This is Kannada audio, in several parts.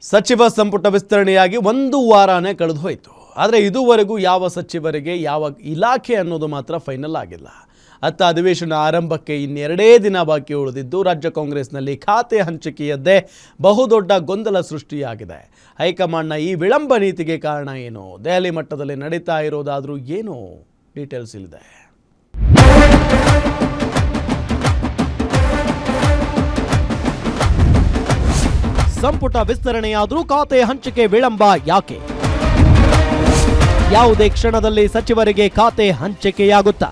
ಸಚಿವ ಸಂಪುಟ ವಿಸ್ತರಣೆಯಾಗಿ ಒಂದು ವಾರನೇ ಕಳೆದು ಹೋಯಿತು. ಆದರೆ ಇದುವರೆಗೂ ಯಾವ ಸಚಿವರಿಗೆ ಯಾವ ಇಲಾಖೆ ಅನ್ನೋದು ಮಾತ್ರ ಫೈನಲ್ ಆಗಿಲ್ಲ. ಅತ್ತ ಅಧಿವೇಶನ ಆರಂಭಕ್ಕೆ ಇನ್ನೆರಡೇ ದಿನ ಬಾಕಿ ಉಳಿದಿದ್ದು ರಾಜ್ಯ ಕಾಂಗ್ರೆಸ್ನಲ್ಲಿ ಖಾತೆ ಹಂಚಿಕೆಯದ್ದೇ ಬಹುದೊಡ್ಡ ಗೊಂದಲ ಸೃಷ್ಟಿಯಾಗಿದೆ. ಹೈಕಮಾಂಡ್ನ ಈ ವಿಳಂಬ ನೀತಿಗೆ ಕಾರಣ ಏನು? ದೆಹಲಿ ಮಟ್ಟದಲ್ಲಿ ನಡೀತಾ ಇರೋದಾದರೂ ಏನು? ಡೀಟೇಲ್ಸ್ ಇಲ್ಲಿದೆ. ಸಂಪುಟ ವಿಸ್ತರಣೆಯಾದರೂ ಖಾತೆ ಹಂಚಿಕೆ ವಿಳಂಬ ಯಾಕೆ? ಯಾವುದೇ ಕ್ಷಣದಲ್ಲಿ ಸಚಿವರಿಗೆ ಖಾತೆ ಹಂಚಿಕೆಯಾಗುತ್ತಾ?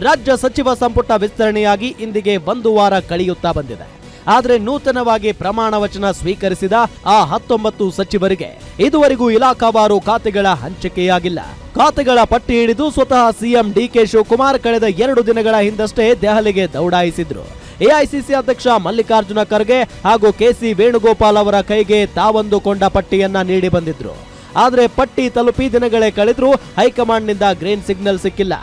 ರಾಜ್ಯ ಸಚಿವ ಸಂಪುಟ ವಿಸ್ತರಣೆಯಾಗಿ ಇಂದಿಗೆ ಒಂದು ವಾರ ಕಳೆಯುತ್ತಾ ಬಂದಿದೆ. ಆದರೆ ನೂತನವಾಗಿ ಪ್ರಮಾಣ ವಚನ ಸ್ವೀಕರಿಸಿದ ಆ 19 ಸಚಿವರಿಗೆ ಇದುವರೆಗೂ ಇಲಾಖಾವಾರು ಖಾತೆಗಳ ಹಂಚಿಕೆಯಾಗಿಲ್ಲ. ಖಾತೆಗಳ ಪಟ್ಟಿ ಹಿಡಿದು ಸ್ವತಃ ಸಿಎಂ ಡಿಕೆ ಶಿವಕುಮಾರ್ ಕಳೆದ 2 ದಿನಗಳ ಹಿಂದಷ್ಟೇ ದೆಹಲಿಗೆ ದೌಡಾಯಿಸಿದ್ರು. ಎಐಸಿಸಿ ಅಧ್ಯಕ್ಷ ಮಲ್ಲಿಕಾರ್ಜುನ ಖರ್ಗೆ ಹಾಗೂ ಕೆಸಿ ವೇಣುಗೋಪಾಲ್ ಅವರ ಕೈಗೆ ತಾವಂದುಕೊಂಡ ಪಟ್ಟಿಯನ್ನ ನೀಡಿ ಬಂದಿದ್ರು. ಆದರೆ ಪಟ್ಟಿ ತಲುಪಿ ದಿನಗಳೇ ಕಳೆದ್ರೂ ಹೈಕಮಾಂಡ್ನಿಂದ ಗ್ರೀನ್ ಸಿಗ್ನಲ್ ಸಿಕ್ಕಿಲ್ಲ.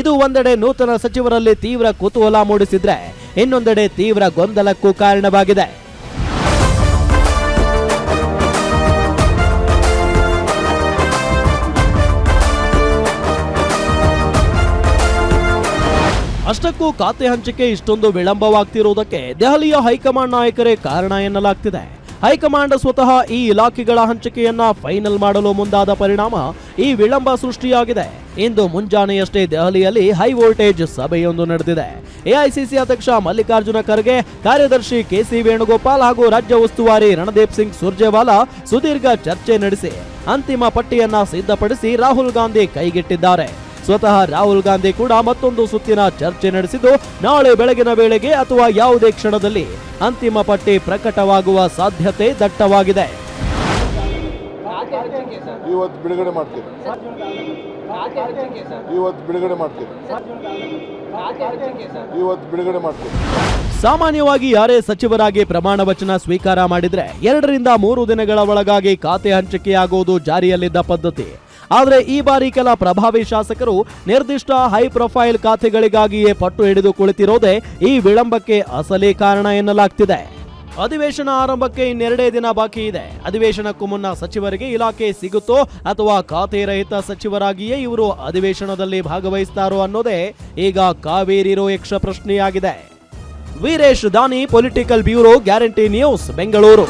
ಇದು ಒಂದೆಡೆ ನೂತನ ಸಚಿವರಲ್ಲಿ ತೀವ್ರ ಕುತೂಹಲ ಮೂಡಿಸಿದ್ರೆ, ಇನ್ನೊಂದೆಡೆ ತೀವ್ರ ಗೊಂದಲಕ್ಕೂ ಕಾರಣವಾಗಿದೆ. ಅಷ್ಟಕ್ಕೂ ಖಾತೆ ಹಂಚಿಕೆ ಇಷ್ಟೊಂದು ವಿಳಂಬವಾಗ್ತಿರುವುದಕ್ಕೆ ದೆಹಲಿಯ ಹೈಕಮಾಂಡ್ ನಾಯಕರೇ ಕಾರಣ ಎನ್ನಲಾಗ್ತಿದೆ. ಹೈಕಮಾಂಡ್ ಸ್ವತಃ ಈ ಇಲಾಖೆಗಳ ಹಂಚಿಕೆಯನ್ನ ಫೈನಲ್ ಮಾಡಲು ಮುಂದಾದ ಪರಿಣಾಮ ಈ ವಿಳಂಬ ಸೃಷ್ಟಿಯಾಗಿದೆ. ಇಂದು ಮುಂಜಾನೆಯಷ್ಟೇ ದೆಹಲಿಯಲ್ಲಿ ಹೈ ವೋಲ್ಟೇಜ್ ಸಭೆಯೊಂದು ನಡೆದಿದೆ. ಎಐಸಿಸಿ ಅಧ್ಯಕ್ಷ ಮಲ್ಲಿಕಾರ್ಜುನ ಖರ್ಗೆ, ಕಾರ್ಯದರ್ಶಿ ಕೆಸಿ ವೇಣುಗೋಪಾಲ್ ಹಾಗೂ ರಾಜ್ಯ ಉಸ್ತುವಾರಿ ರಣದೀಪ್ ಸಿಂಗ್ ಸುರ್ಜೇವಾಲಾ ಸುದೀರ್ಘ ಚರ್ಚೆ ನಡೆಸಿ ಅಂತಿಮ ಪಟ್ಟಿಯನ್ನ ಸಿದ್ಧಪಡಿಸಿ ರಾಹುಲ್ ಗಾಂಧಿ ಕೈಗೆಟ್ಟಿದ್ದಾರೆ. ಸ್ವತಃ ರಾಹುಲ್ ಗಾಂಧಿ ಕೂಡ ಮತ್ತೊಂದು ಸುತ್ತಿನ ಚರ್ಚೆ ನಡೆಸಿದ್ದು, ನಾಳೆ ಬೆಳಗಿನ ವೇಳೆಗೆ ಅಥವಾ ಯಾವುದೇ ಕ್ಷಣದಲ್ಲಿ ಅಂತಿಮ ಪಟ್ಟಿ ಪ್ರಕಟವಾಗುವ ಸಾಧ್ಯತೆ ದಟ್ಟವಾಗಿದೆ. ಸಾಮಾನ್ಯವಾಗಿ ಯಾರೇ ಸಚಿವರಾಗಿ ಪ್ರಮಾಣ ವಚನ ಸ್ವೀಕಾರ ಮಾಡಿದ್ರೆ 2 ರಿಂದ 3 ದಿನಗಳ ಒಳಗಾಗಿ ಖಾತೆ ಹಂಚಿಕೆಯಾಗುವುದು ಜಾರಿಯಲ್ಲಿದ್ದ ಪದ್ಧತಿ. ಆದರೆ ಈ ಬಾರಿ ಕೆಲ ಪ್ರಭಾವಿ ಶಾಸಕರು ನಿರ್ದಿಷ್ಟ ಹೈ ಪ್ರೊಫೈಲ್ ಖಾತೆಗಳಿಗಾಗಿಯೇ ಪಟ್ಟು ಹಿಡಿದು ಕುಳಿತಿರೋದೇ ಈ ವಿಳಂಬಕ್ಕೆ ಅಸಲಿ ಕಾರಣ ಎನ್ನಲಾಗ್ತಿದೆ. ಅಧಿವೇಶನ ಆರಂಭಕ್ಕೆ ಇನ್ನೆರಡೇ ದಿನ ಬಾಕಿ ಇದೆ. ಅಧಿವೇಶನಕ್ಕೂ ಮುನ್ನ ಸಚಿವರಿಗೆ ಇಲಾಖೆ ಸಿಗುತ್ತೋ ಅಥವಾ ಖಾತೆ ರಹಿತ ಸಚಿವರಾಗಿಯೇ ಇವರು ಅಧಿವೇಶನದಲ್ಲಿ ಭಾಗವಹಿಸ್ತಾರೋ ಅನ್ನೋದೇ ಈಗ ಕಾವೇರಿರೋ ಯಕ್ಷ ಪ್ರಶ್ನೆಯಾಗಿದೆ. ವೀರೇಶ್ ದಾನಿ, political bureau, guarantee news, Bengaluru.